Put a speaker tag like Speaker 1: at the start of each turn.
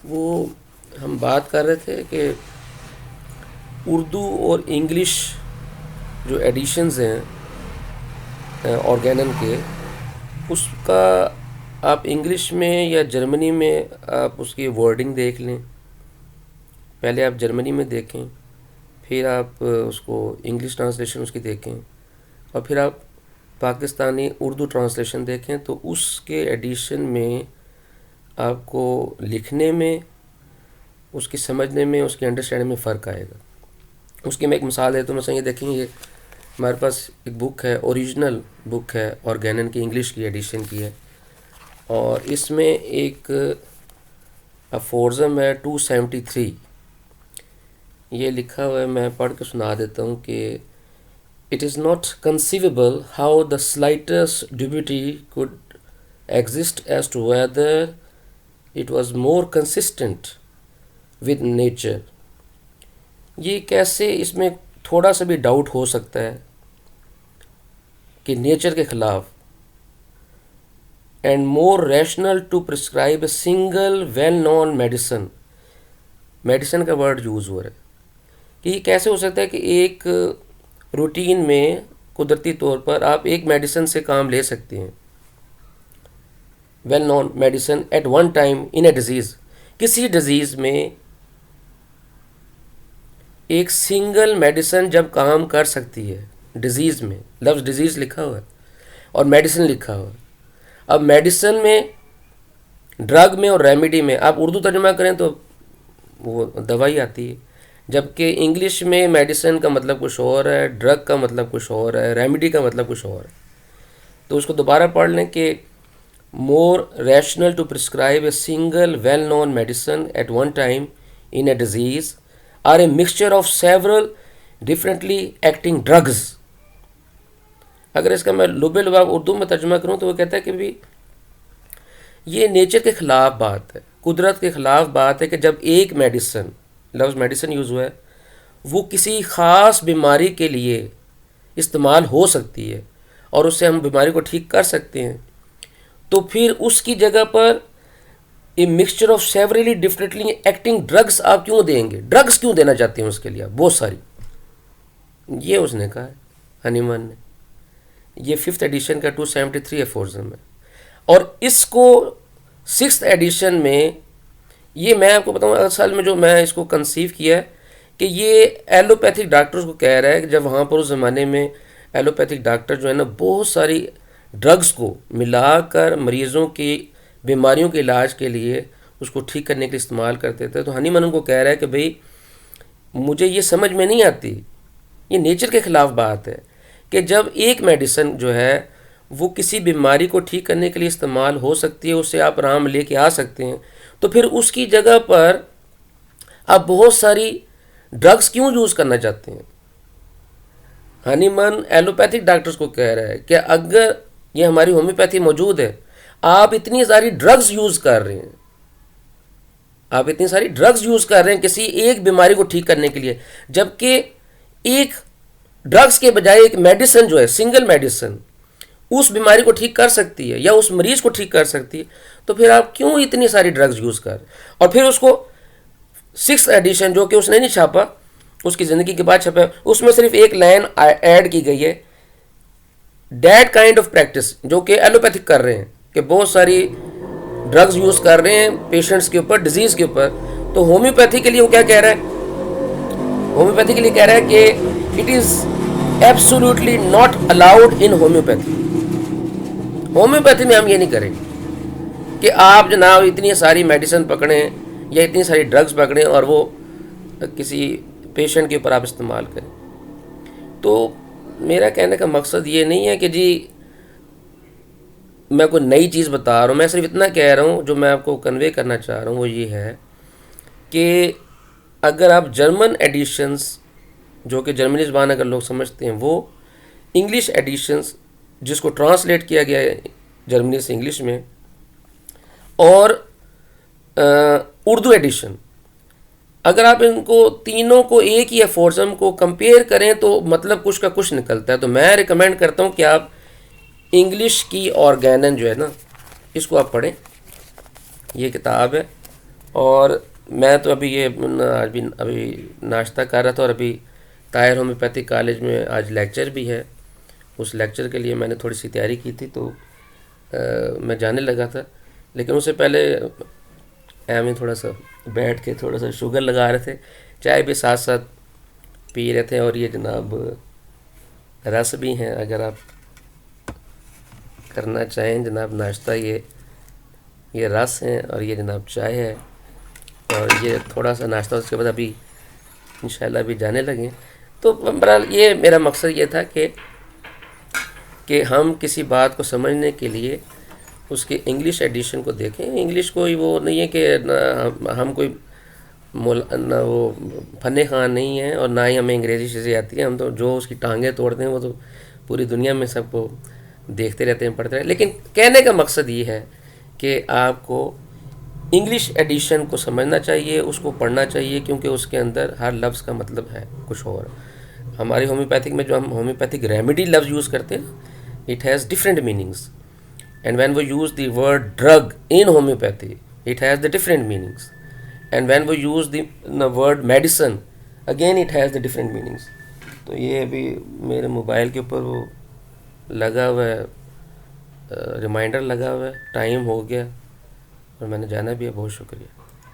Speaker 1: وہ ہم بات کر رہے تھے کہ اردو اور انگلش جو ایڈیشنز ہیں آرگینن کے، اس کا آپ انگلش میں یا جرمنی میں آپ اس کی ورڈنگ دیکھ لیں. پہلے آپ جرمنی میں دیکھیں، پھر آپ اس کو انگلش ٹرانسلیشن اس کی دیکھیں، اور پھر آپ پاکستانی اردو ٹرانسلیشن دیکھیں، تو اس کے ایڈیشن میں آپ کو لکھنے میں، اس کی سمجھنے میں، اس کی انڈرسٹینڈنگ میں فرق آئے گا. اس کی میں ایک مثال دیتا ہوں. مثلا یہ دیکھیں، یہ ہمارے پاس ایک بک ہے، اوریجنل بک ہے آرگینن کی، انگلش کی ایڈیشن کی ہے، اور اس میں ایک افورزم ہے 273. یہ لکھا ہوا ہے، میں پڑھ کے سنا دیتا ہوں کہ it is not conceivable how the slightest duty could exist as to whether it was more consistent with nature. یہ کیسے اس میں تھوڑا سا بھی ڈاؤٹ ہو سکتا ہے کہ نیچر کے خلاف، and more rational to prescribe a single well known medicine. Medicine کا ورڈ یوز ہو رہا ہے کہ یہ کیسے ہو سکتا ہے کہ ایک روٹین میں قدرتی طور پر آپ ایک میڈیسن سے کام لے سکتے ہیں، well known medicine at one time in a disease. کسی ڈیزیز میں ایک سنگل میڈیسن جب کام کر سکتی ہے، ڈیزیز میں لفظ ڈیزیز لکھا ہوا ہے اور میڈیسن لکھا ہوا ہے. اب میڈیسن میں، ڈرگ میں اور ریمیڈی میں آپ اردو ترجمہ کریں تو وہ دوائی آتی ہے، جبکہ انگلش میں میڈیسن کا مطلب کچھ اور ہے، ڈرگ کا مطلب کچھ اور ہے، ریمیڈی کا مطلب کچھ اور ہے. تو اس کو دوبارہ پڑھ لیں کہ more rational to prescribe a single well known medicine at one time in a disease or a mixture of several differently acting drugs. اگر اس کا میں لبے لباب اردو میں ترجمہ کروں تو وہ کہتا ہے کہ بھی یہ نیچر کے خلاف بات ہے، قدرت کے خلاف بات ہے کہ جب ایک میڈیسن، لفظ میڈیسن یوز ہوا ہے، وہ کسی خاص بیماری کے لیے استعمال ہو سکتی ہے اور اس سے ہم بیماری کو ٹھیک کر سکتے ہیں، تو پھر اس کی جگہ پر a mixture of severally differently acting drugs آپ کیوں دیں گے؟ ڈرگس کیوں دینا چاہتے ہیں اس کے لیے آپ بہت ساری؟ یہ اس نے کہا ہے ہنیمن نے. یہ 5th ایڈیشن کا 273 ایفورزم ہے. اور اس کو 6th ایڈیشن میں، یہ میں آپ کو بتاؤں اصل میں جو میں اس کو کنسیو کیا ہے کہ یہ ایلوپیتھک ڈاکٹرز کو کہہ رہا ہے کہ جب وہاں پر اس زمانے میں ایلوپیتھک ڈاکٹر جو ہے نا بہت ساری ڈرگز کو ملا کر مریضوں کی بیماریوں کے علاج کے لیے اس کو ٹھیک کرنے کے لیے استعمال کرتے تھے، تو ہنیمن ان کو کہہ رہا ہے کہ بھئی مجھے یہ سمجھ میں نہیں آتی، یہ نیچر کے خلاف بات ہے کہ جب ایک میڈیسن جو ہے وہ کسی بیماری کو ٹھیک کرنے کے لیے استعمال ہو سکتی ہے، اس سے آپ آرام لے کے آ سکتے ہیں، تو پھر اس کی جگہ پر آپ بہت ساری ڈرگس کیوں یوز کرنا چاہتے ہیں؟ ہنیمن ایلوپیتھک ڈاکٹرز کو کہہ رہا ہے کہ اگر یہ ہماری ہومیوپیتھی موجود ہے، آپ اتنی ساری ڈرگز یوز کر رہے ہیں، آپ اتنی ساری ڈرگز یوز کر رہے ہیں کسی ایک بیماری کو ٹھیک کرنے کے لیے، جبکہ ایک ڈرگز کے بجائے ایک میڈیسن جو ہے، سنگل میڈیسن، اس بیماری کو ٹھیک کر سکتی ہے یا اس مریض کو ٹھیک کر سکتی ہے، تو پھر آپ کیوں اتنی ساری ڈرگز یوز کر رہے ہیں؟ اور پھر اس کو 6th ایڈیشن جو کہ اس نے نہیں چھاپا، اس کی زندگی کے بعد چھپا، اس میں صرف ایک لائن ایڈ کی گئی ہے، دیٹ کائنڈ آف پریکٹس، جو کہ ایلوپیتھک کر رہے ہیں کہ بہت ساری ڈرگز یوز کر رہے ہیں پیشنٹس کے اوپر، ڈیزیز کے اوپر. تو ہومیوپیتھی کے لیے وہ کیا کہہ رہا ہے؟ ہومیوپیتھی کے لیے کہہ رہا ہے کہ it is absolutely not allowed in homeopathy. Homeopathy میں ہم یہ نہیں کریں کہ آپ جناب اتنی ساری میڈیسن پکڑیں یا اتنی ساری ڈرگز پکڑیں اور وہ کسی پیشنٹ کے اوپر آپ استعمال کریں. تو میرا کہنے کا مقصد یہ نہیں ہے کہ جی میں کوئی نئی چیز بتا رہا ہوں، میں صرف اتنا کہہ رہا ہوں، جو میں آپ کو کنوے کرنا چاہ رہا ہوں وہ یہ ہے کہ اگر آپ جرمن ایڈیشنز، جو کہ جرمنی زبان اگر لوگ سمجھتے ہیں، وہ انگلش ایڈیشنز جس کو ٹرانسلیٹ کیا گیا ہے جرمنی سے انگلش میں، اور اردو ایڈیشن، اگر آپ ان کو تینوں کو ایک ہی ایفورزم کو کمپیئر کریں تو مطلب کچھ کا کچھ نکلتا ہے. تو میں ریکمینڈ کرتا ہوں کہ آپ انگلش کی آرگینن جو ہے نا، اس کو آپ پڑھیں. یہ کتاب ہے اور میں تو ابھی ابھی ناشتہ کر رہا تھا، اور ابھی طاہر ہومیوپیتھک کالج میں آج لیکچر بھی ہے. اس لیکچر کے لیے میں نے تھوڑی سی تیاری کی تھی، تو میں جانے لگا تھا. لیکن اس سے پہلے ہمیں تھوڑا سا بیٹھ کے تھوڑا سا شوگر لگا رہے تھے، چائے بھی ساتھ ساتھ پی رہے تھے. اور یہ جناب رس بھی ہیں، اگر آپ کرنا چاہیں جناب ناشتہ، یہ رس ہیں اور یہ جناب چائے ہے. اور یہ تھوڑا سا ناشتہ، اس کے بعد ابھی انشاءاللہ ابھی جانے لگیں. تو بہرحال یہ میرا مقصد یہ تھا کہ ہم کسی بات کو سمجھنے کے لیے اس کے انگلش ایڈیشن کو دیکھیں. انگلش کوئی وہ نہیں ہے کہ ہم کوئی نہ وہ فن خان نہیں ہیں، اور نہ ہی ہمیں انگریزی چیزیں آتی ہیں. ہم تو جو اس کی ٹانگیں توڑتے ہیں وہ تو پوری دنیا میں سب کو دیکھتے رہتے ہیں، پڑھتے رہتے ہیں. لیکن کہنے کا مقصد یہ ہے کہ آپ کو انگلش ایڈیشن کو سمجھنا چاہیے، اس کو پڑھنا چاہیے، کیونکہ اس کے اندر ہر لفظ کا مطلب ہے کچھ اور. ہماری ہومیوپیتھک میں جو ہم ہومیوپیتھک ریمیڈی لفظ یوز کرتے ہیں، it has different meanings. And when we use the word drug in homeopathy, it has the different meanings. And when we use the word medicine, again it has the different meanings. تو یہ ابھی میرے mobile کے اوپر وہ لگا ہوا ہے، ریمائنڈر لگا ہوا ہے، ٹائم ہو گیا اور میں نے جانا بھی ہے. بہت شکریہ.